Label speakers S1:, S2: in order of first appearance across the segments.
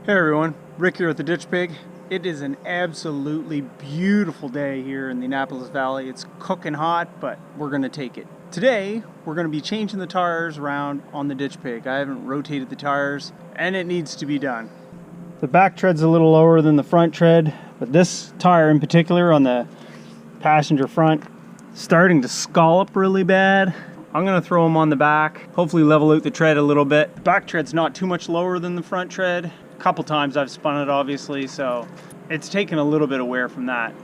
S1: Hey everyone, Rick here at the Ditch Pig. It is an absolutely beautiful day here in the Annapolis Valley. It's cooking hot, but we're going to take it. Today, we're going to be changing the tires around on the Ditch Pig. I haven't rotated the tires, and it needs to be done. The back tread's a little lower than the front tread, but this tire in particular on the passenger front is starting to scallop really bad. I'm going to throw them on the back, hopefully level out the tread a little bit. The back tread's not too much lower than the front tread. Couple times I've spun it obviously, so it's taken a little bit of wear from that.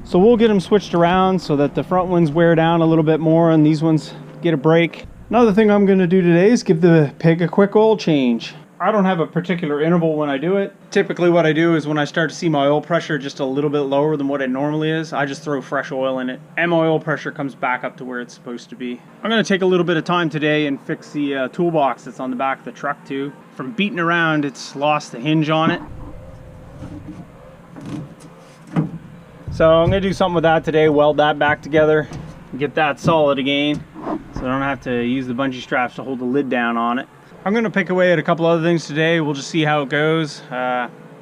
S1: So we'll get them switched around so that the front ones wear down a little bit more and these ones get a break. Another thing I'm going to do today is give the pig a quick oil change. I don't have a particular interval when I do it. Typically what I do is when I start to see my oil pressure just a little bit lower than what it normally is, I just throw fresh oil in it and my oil pressure comes back up to where it's supposed to be. I'm going to take a little bit of time today and fix the toolbox that's on the back of the truck too. From beating around, it's lost the hinge on it. So I'm going to do something with that today, weld that back together, and get that solid again so I don't have to use the bungee straps to hold the lid down on it. I'm going to pick away at a couple other things today. We'll just see how it goes,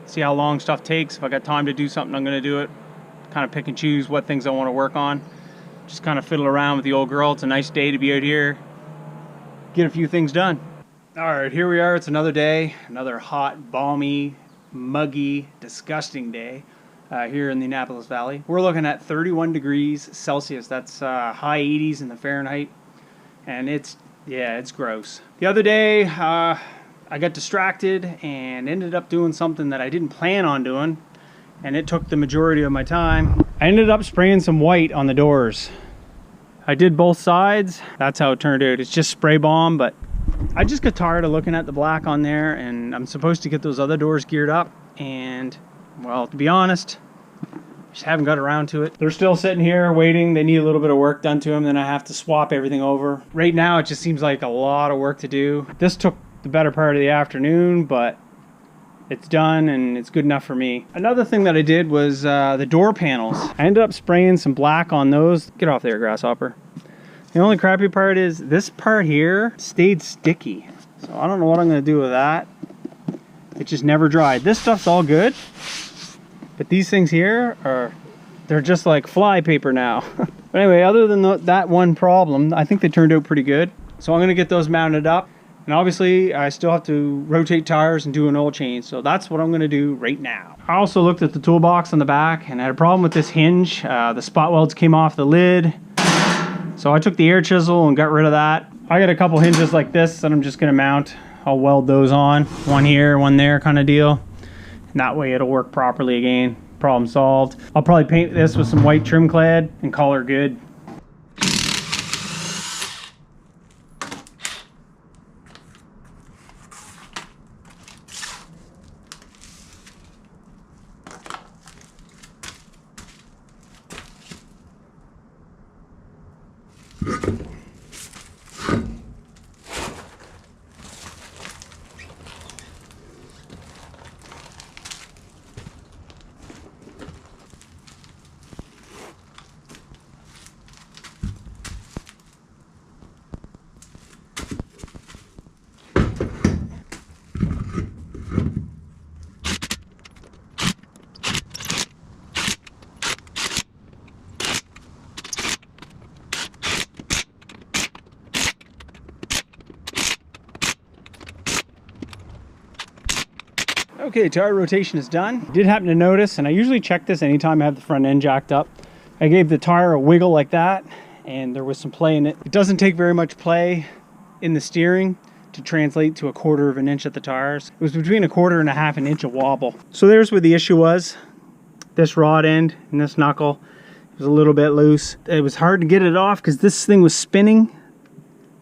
S1: see how long stuff takes. If I got time to do something, I'm going to do it. Kind of pick and choose what things I want to work on. Just kind of fiddle around with the old girl. It's a nice day to be out here, get a few things done. All right, here we are. It's another day, another hot, balmy, muggy, disgusting day here in the Annapolis Valley. We're looking at 31 degrees Celsius. That's high 80s in the Fahrenheit, and it's gross. The other day, I got distracted and ended up doing something that I didn't plan on doing, and it took the majority of my time. I ended up spraying some white on the doors. I did both sides. That's how it turned out. It's just spray bomb, but I just got tired of looking at the black on there, and I'm supposed to get those other doors geared up, and well, to be honest, just haven't got around to it. They're still sitting here waiting. They need a little bit of work done to them, then I have to swap everything over. Right now it just seems like a lot of work to do. This took the better part of the afternoon, but it's done and it's good enough for me. Another thing that I did was the door panels. I ended up spraying some black on those. Get off there, grasshopper. The only crappy part is this part here stayed sticky. So I don't know what I'm gonna do with that. It just never dried. This stuff's all good, but these things here they're just like fly paper now. But anyway, other than that one problem, I think they turned out pretty good. So I'm gonna get those mounted up. And obviously I still have to rotate tires and do an oil change. So that's what I'm gonna do right now. I also looked at the toolbox on the back and I had a problem with this hinge. The spot welds came off the lid. So I took the air chisel and got rid of that. I got a couple hinges like this that I'm just gonna mount. I'll weld those on. One here, one there kind of deal. And that way it'll work properly again. Problem solved. I'll probably paint this with some white trim clad and call her good. Okay, tire rotation is done. I did happen to notice, and I usually check this anytime I have the front end jacked up. I gave the tire a wiggle like that, and there was some play in it. It doesn't take very much play in the steering to translate to 1/4 of an inch at the tires. It was between 1/4 and 1/2 an inch of wobble. So there's where the issue was. This rod end and this knuckle was a little bit loose. It was hard to get it off because this thing was spinning.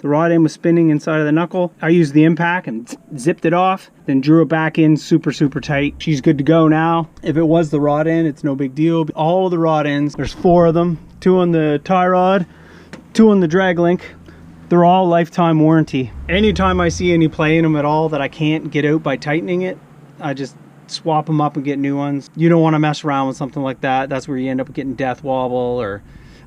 S1: The rod end was spinning inside of the knuckle. I used the impact and zipped it off, then drew it back in super tight. She's good to go now. If it was the rod end, it's no big deal. All of the rod ends, there's 4 of them, 2 on the tie rod, 2 on the drag link. They're all lifetime warranty. Anytime I see any play in them at all that I can't get out by tightening it, I just swap them up and get new ones. You don't want to mess around with something like that. That's where you end up getting death wobble. Or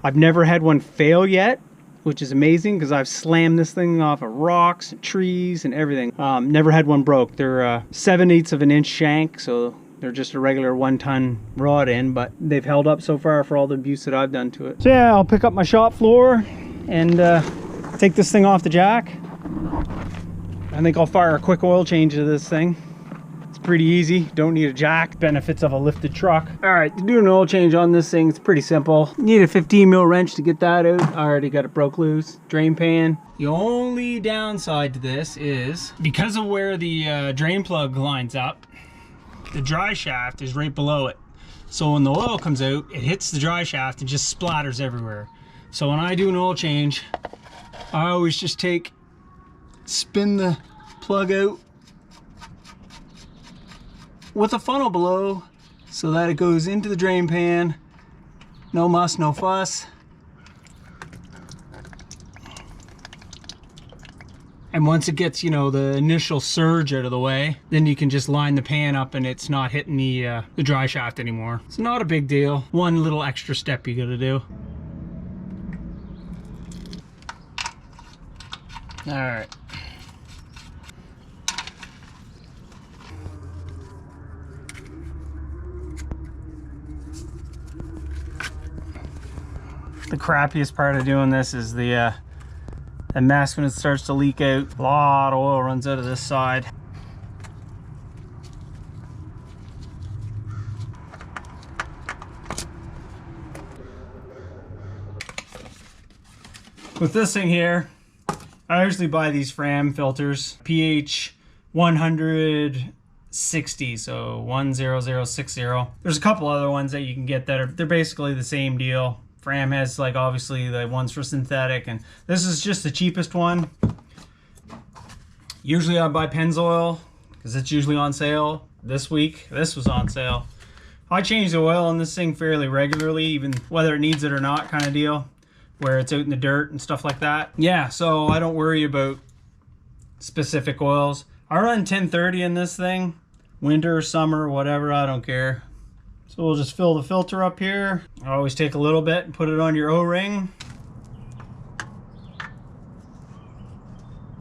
S1: I've never had one fail yet, which is amazing because I've slammed this thing off of rocks and trees and everything. Never had one broke. They're 7/8 of an inch shank, so they're just a regular 1-ton rod end, but they've held up so far for all the abuse that I've done to it. So yeah, I'll pick up my shop floor and take this thing off the jack. I think I'll fire a quick oil change to this thing. It's pretty easy, don't need a jack. Benefits of a lifted truck. All right, to do an oil change on this thing, it's pretty simple. You need a 15 mil wrench to get that out. I already got it broke loose. Drain pan. The only downside to this is because of where the drain plug lines up, the dry shaft is right below it. So when the oil comes out, it hits the dry shaft and just splatters everywhere. So when I do an oil change, I always just spin the plug out with a funnel below so that it goes into the drain pan. No muss, no fuss. And once it gets, you know, the initial surge out of the way, then you can just line the pan up and it's not hitting the dry shaft anymore. It's not a big deal. One little extra step you gotta do. All right. The crappiest part of doing this is the mess when it starts to leak out. A lot of oil runs out of this side. With this thing here, I usually buy these Fram filters, pH 160, so 10060. There's a couple other ones that you can get that they're basically the same deal. Fram has like obviously the ones for synthetic, and this is just the cheapest one. Usually I buy Pennzoil because it's usually on sale. This week, this was on sale. I change the oil on this thing fairly regularly, even whether it needs it or not kind of deal, where it's out in the dirt and stuff like that. Yeah, so I don't worry about specific oils. I run 1030 in this thing, winter, summer, whatever, I don't care. So we'll just fill the filter up here. I always take a little bit and put it on your O-ring.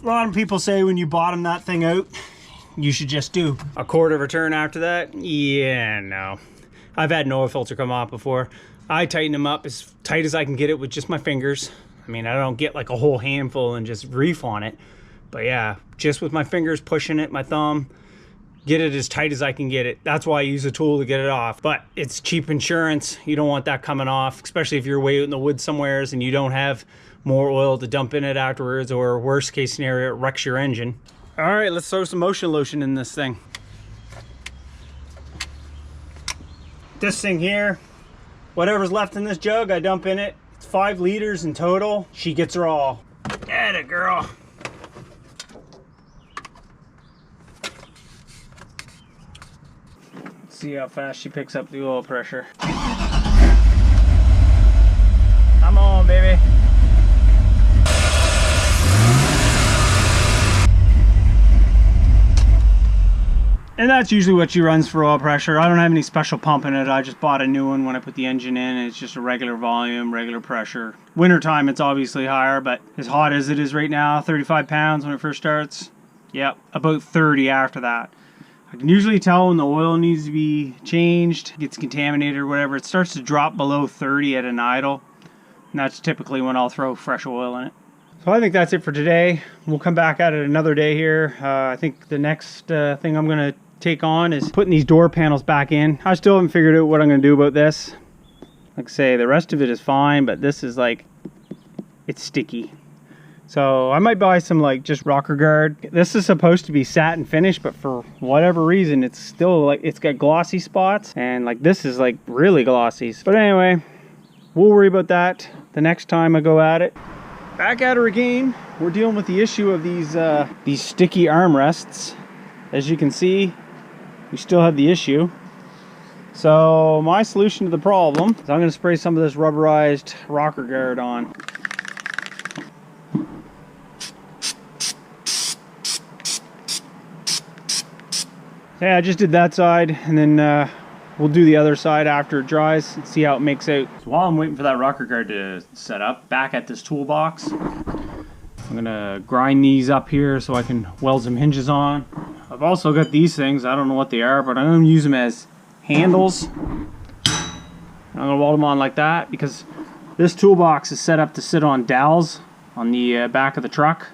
S1: A lot of people say when you bottom that thing out, you should just do a quarter of a turn after that. Yeah, no. I've had an oil filter come off before. I tighten them up as tight as I can get it with just my fingers. I mean, I don't get like a whole handful and just reef on it. But yeah, just with my fingers pushing it, my thumb, get it as tight as I can get it. That's why I use a tool to get it off. But it's cheap insurance. You don't want that coming off, especially if you're way out in the woods somewheres and you don't have more oil to dump in it afterwards, or worst case scenario, it wrecks your engine. All right, let's throw some motion lotion in this thing. This thing here, whatever's left in this jug, I dump in it. It's 5 liters in total. She gets her all. Get it, girl. See how fast she picks up the oil pressure. Come on, baby. And that's usually what she runs for oil pressure. I don't have any special pump in it. I just bought a new one when I put the engine in, and it's just a regular volume, regular pressure. Wintertime, it's obviously higher, but as hot as it is right now, 35 pounds when it first starts. Yep, about 30 after that. I can usually tell when the oil needs to be changed, gets contaminated or whatever. It starts to drop below 30 at an idle. And that's typically when I'll throw fresh oil in it. So I think that's it for today. We'll come back at it another day here. I think the next thing I'm going to take on is putting these door panels back in. I still haven't figured out what I'm going to do about this. Like I say, the rest of it is fine, but this is like, it's sticky. So I might buy some like just rocker guard. This is supposed to be satin finish, but for whatever reason, it's still like, it's got glossy spots, and like this is like really glossy. But anyway, we'll worry about that the next time I go at it. Back at her again. We're dealing with the issue of these sticky armrests. As you can see, we still have the issue. So my solution to the problem is I'm going to spray some of this rubberized rocker guard on. Yeah, I just did that side, and then We'll do the other side after it dries and see how it makes out. So while I'm waiting for that rocker guard to set up, back at this toolbox, I'm gonna grind these up here so I can weld some hinges on. I've also got these things, I don't know what they are, but I'm gonna use them as handles. I'm gonna weld them on like that because this toolbox is set up to sit on dowels on the back of the truck,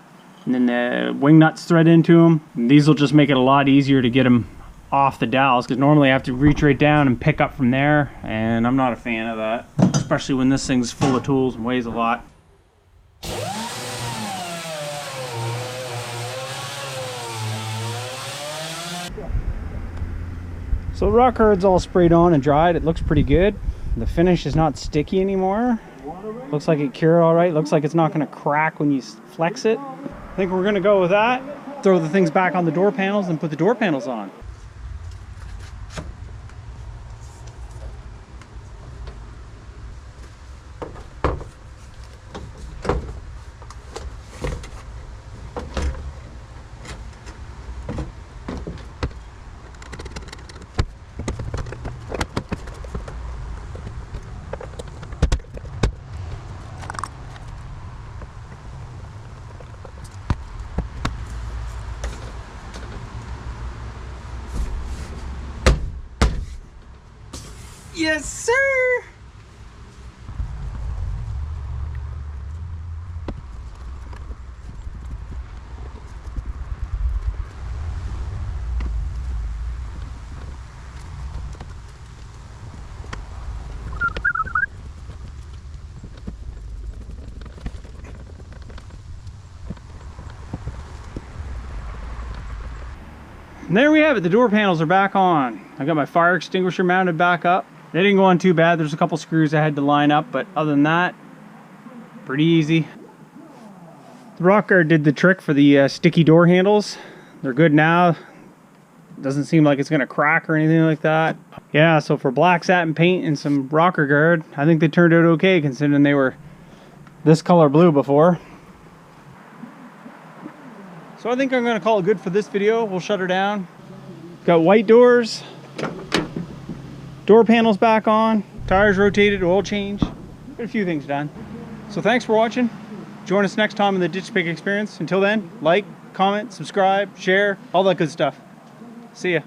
S1: and then the wing nuts thread into them. And these will just make it a lot easier to get them off the dowels, because normally I have to reach right down and pick up from there, and I'm not a fan of that, especially when this thing's full of tools and weighs a lot. So the rock guard's all sprayed on and dried. It looks pretty good. The finish is not sticky anymore. Looks like it cured all right. Looks like it's not going to crack when you flex it. I think we're going to go with that. Throw the things back on the door panels and put the door panels on. Yes, sir! And there we have it. The door panels are back on. I got my fire extinguisher mounted back up. They didn't go on too bad. There's a couple screws I had to line up, but other than that, pretty easy. The rock guard did the trick for the sticky door handles. They're good now. Doesn't seem like it's gonna crack or anything like that. Yeah, so for black satin paint and some rocker guard, I think they turned out okay considering they were this color blue before. So I think I'm gonna call it good for this video. We'll shut her down. Got white doors. Door panels back on, tires rotated, oil change, a few things done. So thanks for watching. Join us next time in the Ditch Pick Experience. Until then, like, comment, subscribe, share, all that good stuff. See ya.